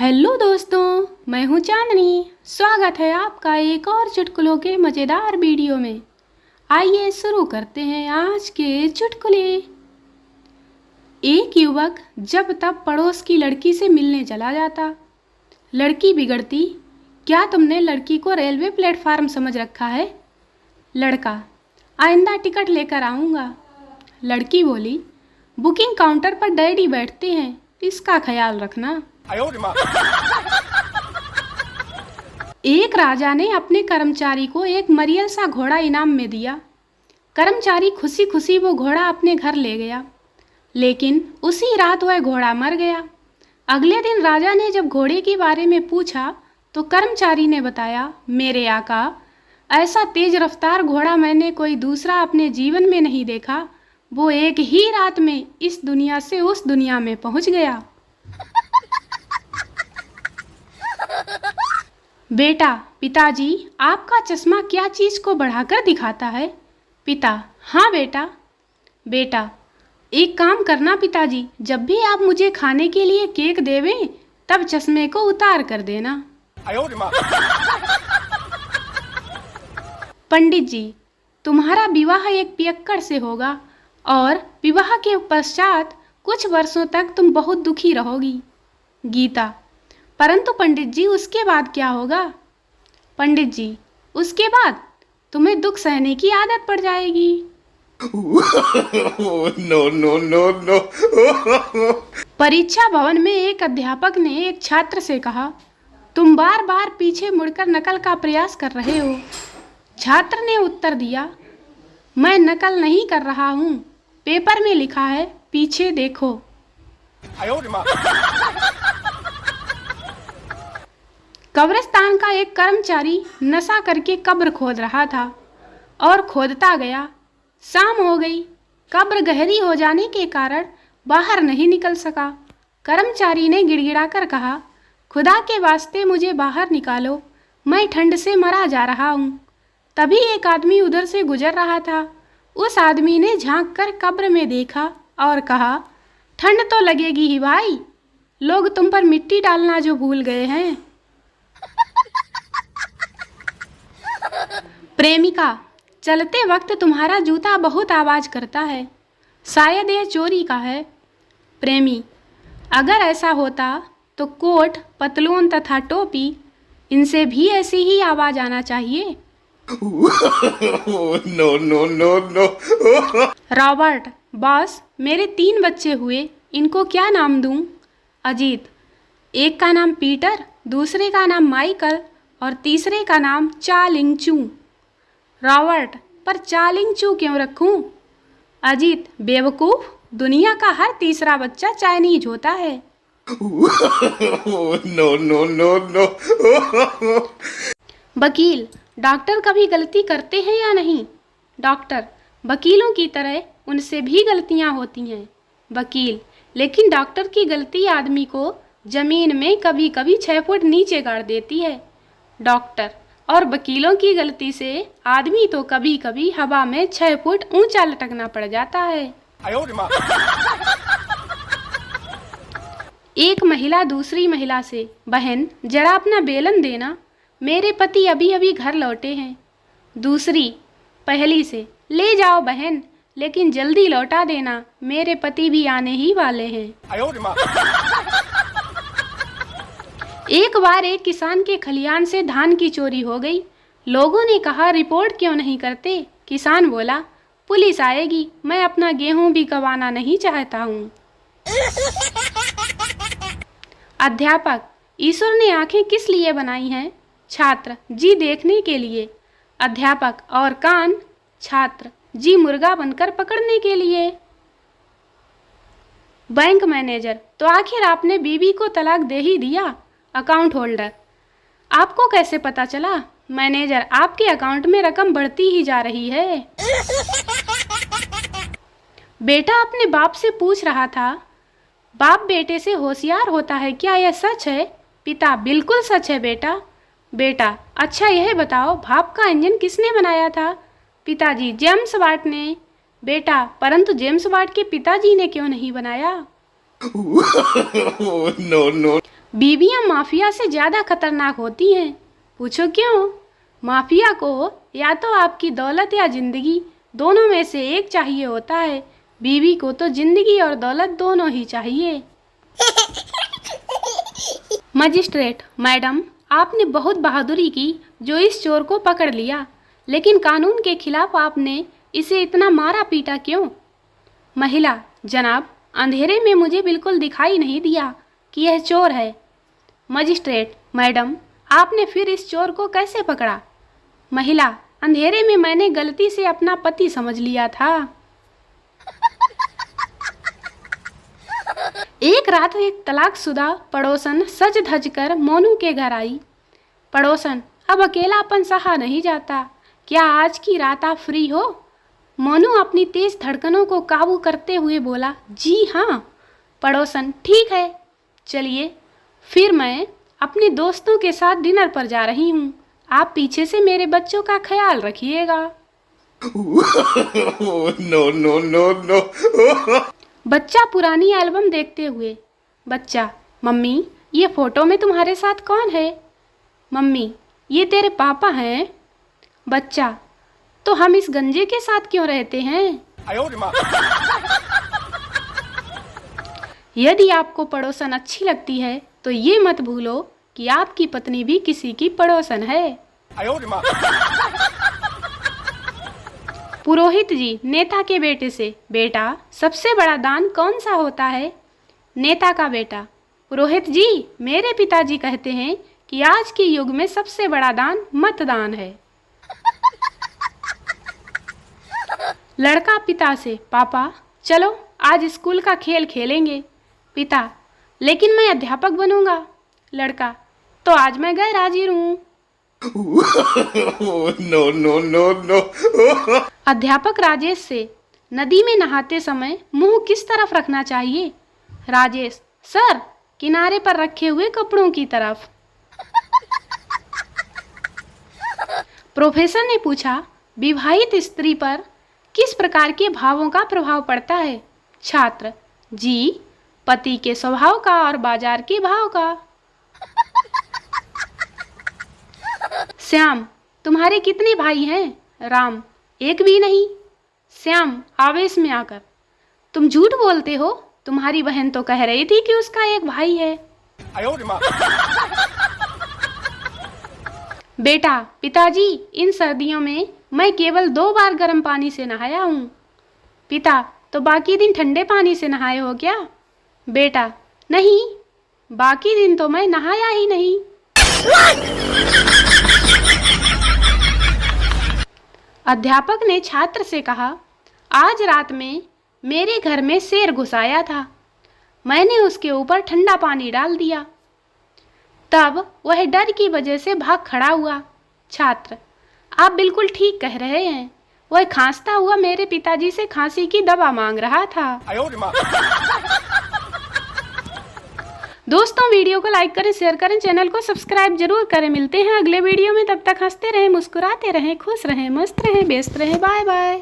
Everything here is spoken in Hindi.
हेलो दोस्तों, मैं हूं चांदनी। स्वागत है आपका एक और चुटकुलों के मज़ेदार वीडियो में। आइए शुरू करते हैं आज के चुटकुले। एक युवक जब तब पड़ोस की लड़की से मिलने चला जाता। लड़की बिगड़ती, क्या तुमने लड़की को रेलवे प्लेटफार्म समझ रखा है? लड़का, आइंदा टिकट लेकर आऊँगा। लड़की बोली, बुकिंग काउंटर पर डैडी बैठते हैं, इसका ख्याल रखना। एक राजा ने अपने कर्मचारी को एक मरियल सा घोड़ा इनाम में दिया। कर्मचारी खुशी खुशी वो घोड़ा अपने घर ले गया, लेकिन उसी रात वह घोड़ा मर गया। अगले दिन राजा ने जब घोड़े के बारे में पूछा तो कर्मचारी ने बताया, मेरे आका, ऐसा तेज रफ्तार घोड़ा मैंने कोई दूसरा अपने जीवन में नहीं देखा। वो एक ही रात में इस दुनिया से उस दुनिया में पहुंच गया। बेटा, पिताजी, आपका चश्मा क्या चीज़ को बढ़ाकर दिखाता है? पिता, हाँ बेटा। बेटा, एक काम करना पिताजी, जब भी आप मुझे खाने के लिए केक देवें तब चश्मे को उतार कर देना। पंडित जी, तुम्हारा विवाह एक पियक्कड़ से होगा और विवाह के पश्चात कुछ वर्षों तक तुम बहुत दुखी रहोगी। गीता, परंतु पंडित जी उसके बाद क्या होगा? पंडित जी, उसके बाद तुम्हें दुख सहने की आदत पड़ जाएगी। No no no no. परीक्षा भवन में एक अध्यापक ने एक छात्र से कहा, तुम बार बार पीछे मुड़कर नकल का प्रयास कर रहे हो। छात्र ने उत्तर दिया, मैं नकल नहीं कर रहा हूँ, पेपर में लिखा है पीछे देखो। कब्रिस्तान का एक कर्मचारी नशा करके कब्र खोद रहा था और खोदता गया। शाम हो गई। कब्र गहरी हो जाने के कारण बाहर नहीं निकल सका। कर्मचारी ने गिड़गिड़ाकर कहा, खुदा के वास्ते मुझे बाहर निकालो, मैं ठंड से मरा जा रहा हूँ। तभी एक आदमी उधर से गुजर रहा था। उस आदमी ने झांक कर कब्र में देखा और कहा, ठंड तो लगेगी ही भाई, लोग तुम पर मिट्टी डालना जो भूल गए हैं। प्रेमिका, चलते वक्त तुम्हारा जूता बहुत आवाज करता है, शायद यह चोरी का है। प्रेमी, अगर ऐसा होता तो कोट, पतलून तथा टोपी, इनसे भी ऐसी ही आवाज आना चाहिए। No no no no. Robert, boss, मेरे 3 बच्चे हुए, इनको क्या नाम दूं? अजीत, एक का नाम पीटर, दूसरे का नाम माइकल और तीसरे का नाम चालिंगचू। रॉबर्ट, पर चालिंगचू क्यों रखूं? अजीत, बेवकूफ, दुनिया का हर तीसरा बच्चा चाइनीज होता है। No no no no. वकील, डॉक्टर कभी गलती करते हैं या नहीं? डॉक्टर, वकीलों की तरह उनसे भी गलतियां होती हैं। वकील, लेकिन डॉक्टर की गलती आदमी को जमीन में कभी कभी 6 फुट नीचे गाड़ देती है। डॉक्टर, और वकीलों की गलती से आदमी तो कभी कभी हवा में 6 फुट ऊंचा लटकना पड़ जाता है। एक महिला दूसरी महिला से, बहन जरा अपना बेलन देना, मेरे पति अभी अभी घर लौटे हैं। दूसरी पहली से, ले जाओ बहन, लेकिन जल्दी लौटा देना, मेरे पति भी आने ही वाले हैं। एक बार एक किसान के खलियान से धान की चोरी हो गई। लोगों ने कहा, रिपोर्ट क्यों नहीं करते? किसान बोला, पुलिस आएगी, मैं अपना गेहूं भी गंवाना नहीं चाहता हूँ। अध्यापक, ईश्वर ने आंखें किस लिए बनाई हैं? छात्र, जी देखने के लिए। अध्यापक, और कान? छात्र, जी मुर्गा बनकर पकड़ने के लिए। बैंक मैनेजर, तो आखिर आपने बीवी को तलाक दे ही दिया। अकाउंट होल्डर, आपको कैसे पता चला? मैनेजर, आपके अकाउंट में रकम बढ़ती ही जा रही है। बेटा अपने बाप से पूछ रहा था, बाप बेटे से होशियार होता है, क्या यह सच है? पिता, बिल्कुल सच है बेटा। बेटा, अच्छा यह बताओ, भाप का इंजन किसने बनाया था? पिताजी, जेम्स वाट ने। बेटा, परंतु जेम्स वाट के पिताजी ने क्यों नहीं बनाया? No no. बीवियां माफिया से ज़्यादा खतरनाक होती हैं। पूछो क्यों? माफिया को या तो आपकी दौलत या जिंदगी, दोनों में से एक चाहिए होता है। बीवी को तो जिंदगी और दौलत दोनों ही चाहिए। मजिस्ट्रेट, मैडम, आपने बहुत बहादुरी की जो इस चोर को पकड़ लिया, लेकिन कानून के खिलाफ आपने इसे इतना मारा पीटा क्यों? महिला, जनाब, अंधेरे में मुझे बिल्कुल दिखाई नहीं दिया कि यह चोर है। मजिस्ट्रेट, मैडम, आपने फिर इस चोर को कैसे पकड़ा? महिला, अंधेरे में मैंने गलती से अपना पति समझ लिया था। एक रात एक तलाकशुदा पड़ोसन सज धज कर मोनू के घर आई। पड़ोसन, अब अकेलापन सहा नहीं जाता, क्या आज की रात आप फ्री हो? मोनू अपनी तेज धड़कनों को काबू करते हुए बोला, जी हाँ। पड़ोसन, ठीक है, चलिए फिर मैं अपने दोस्तों के साथ डिनर पर जा रही हूँ। आप पीछे से मेरे बच्चों का ख्याल रखिएगा। No, no, no, no. बच्चा पुरानी एल्बम देखते हुए, बच्चा, मम्मी, ये फोटो में तुम्हारे साथ कौन है? मम्मी, ये तेरे पापा हैं। बच्चा, तो हम इस गंजे के साथ क्यों रहते हैं? यदि आपको पड़ोसन अच्छी लगती है तो ये मत भूलो कि आपकी पत्नी भी किसी की पड़ोसन है। पुरोहित जी नेता के बेटे से, बेटा, सबसे बड़ा दान कौन सा होता है? नेता का बेटा, पुरोहित जी, मेरे पिताजी कहते हैं कि आज के युग में सबसे बड़ा दान मतदान है। लड़का पिता से, पापा, चलो आज स्कूल का खेल खेलेंगे। पिता, लेकिन मैं अध्यापक बनूंगा। लड़का, तो आज मैं गैर हाजिर हूँ। No, no, no, no. अध्यापक राजेश से, नदी में नहाते समय मुंह किस तरफ रखना चाहिए? राजेश, सर, किनारे पर रखे हुए कपड़ों की तरफ। प्रोफेसर ने पूछा, विवाहित स्त्री पर किस प्रकार के भावों का प्रभाव पड़ता है? छात्र, जी, पति के स्वभाव का और बाजार के भाव का। श्याम, तुम्हारे कितने भाई हैं? राम, एक भी नहीं। श्याम आवेश में आकर, तुम झूठ बोलते हो, तुम्हारी बहन तो कह रही थी कि उसका एक भाई है। बेटा, पिताजी, इन सर्दियों में मैं केवल 2 बार गर्म पानी से नहाया हूँ। पिता, तो बाकी दिन ठंडे पानी से नहाए हो क्या? बेटा, नहीं, बाकी दिन तो मैं नहाया ही नहीं। अध्यापक ने छात्र से कहा, आज रात में मेरे घर में शेर घुस आया था। मैंने उसके ऊपर ठंडा पानी डाल दिया, तब वह डर की वजह से भाग खड़ा हुआ। छात्र, आप बिल्कुल ठीक कह रहे हैं, वह खांसता हुआ मेरे पिताजी से खांसी की दवा मांग रहा था। दोस्तों, वीडियो को लाइक करें, शेयर करें, चैनल को सब्सक्राइब जरूर करें। मिलते हैं अगले वीडियो में, तब तक हंसते रहें, मुस्कुराते रहें, खुश रहें, मस्त रहें, व्यस्त रहें। Bye bye.